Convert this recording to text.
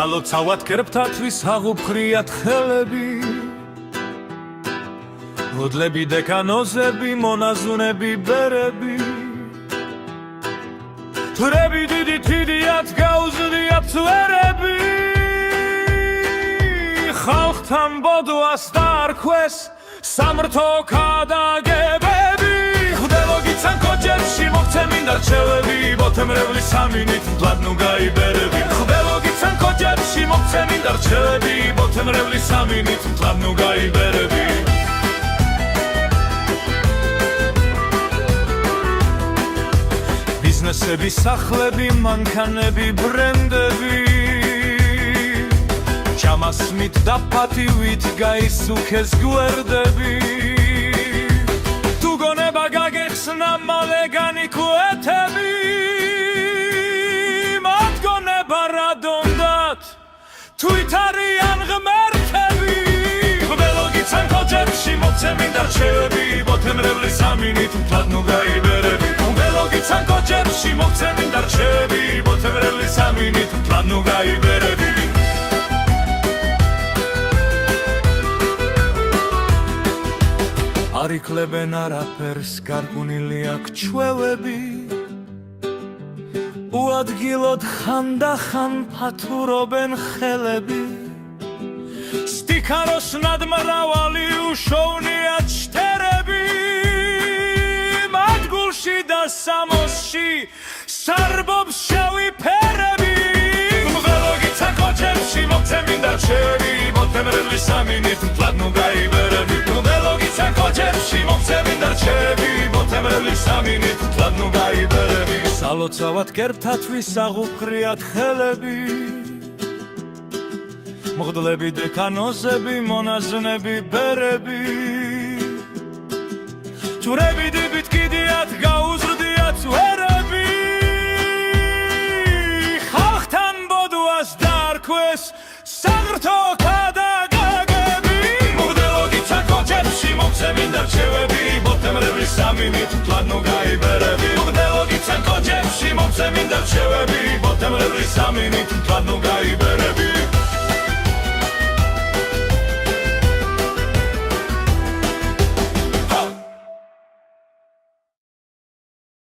სალოცავად კერპთათვის აღუფრიათ ხელები ოდლები დეკანოზები მონაზუნები ბერები თვრები დიდიათ გაუზრდიათ წვერები ხალხთან ბოდვას დაარქვეს სამრთო ქადაგებები ხვდელო გიცან კოჯებში მოგცემინდა რჩევები ბოთემრევლის სამინით მტლად ნუ გაიბერები ხვდელო გიცან კოჯებში მოგცემინდა რჩევები ბოთემრევლის სამინით მტლად ნუ გაიბერები ბიზნესები სახლები მანქანები ბრენდები ჩამასმით და პატივით გაისუქეს გვერდები თუ გონება გაგეხსნა მალე განიკვეთები მათ გონება რა დონდათ თვით არიან ღმერთები ხვდელო გიცან კოჯებში მოგცემინდა რჩევები ბოთემრევლის სამინით მტლად ნუ გაიბერები ხვდელო გიცან კოჯებში მოგცემინდა რჩევები ბოთემრევლის სამინით მტლად ნუ გაიბერები არ იქლებენ არაფერს გარგუნილი აქ ჩვევები უადგილოდ ხანდახან ფათურობენ ხელები სტიქაროს ნადმრავალი უშოვნიათ შთერები მათ გულში და სამოსში სარბობს შავი ფერები ხვდელო გიცან კოჯებში მოგცემინდა რჩევები ბოთემრევლის სამინით მტლად ნუ გაიბერები ხვდელო გიცან კოჯებში მოგცემინდა რჩევები ბოთემრევლის სამინით მტლად ნუ გაიბერები სალოცავად კერპთათვის აღუფრიათ ხელები მღვდლები დეკანოზები მონაზვნები ბერები ჯვრები დიბით კიდიათ გაუზრდიათ წვერები ხალხთან ბოდვას დაარქვეს სამრთო ქადაგებები მღვდელო გიცან კოჯებში მოგცემინდა რჩევები ბოთემრევლის სამინით მტლად ნუ გაიბერები მღვდელო გიცან კოჯებში მოგცემინდა რჩევები ბოთემრევლის სამინით მტლად ნუ გაიბერები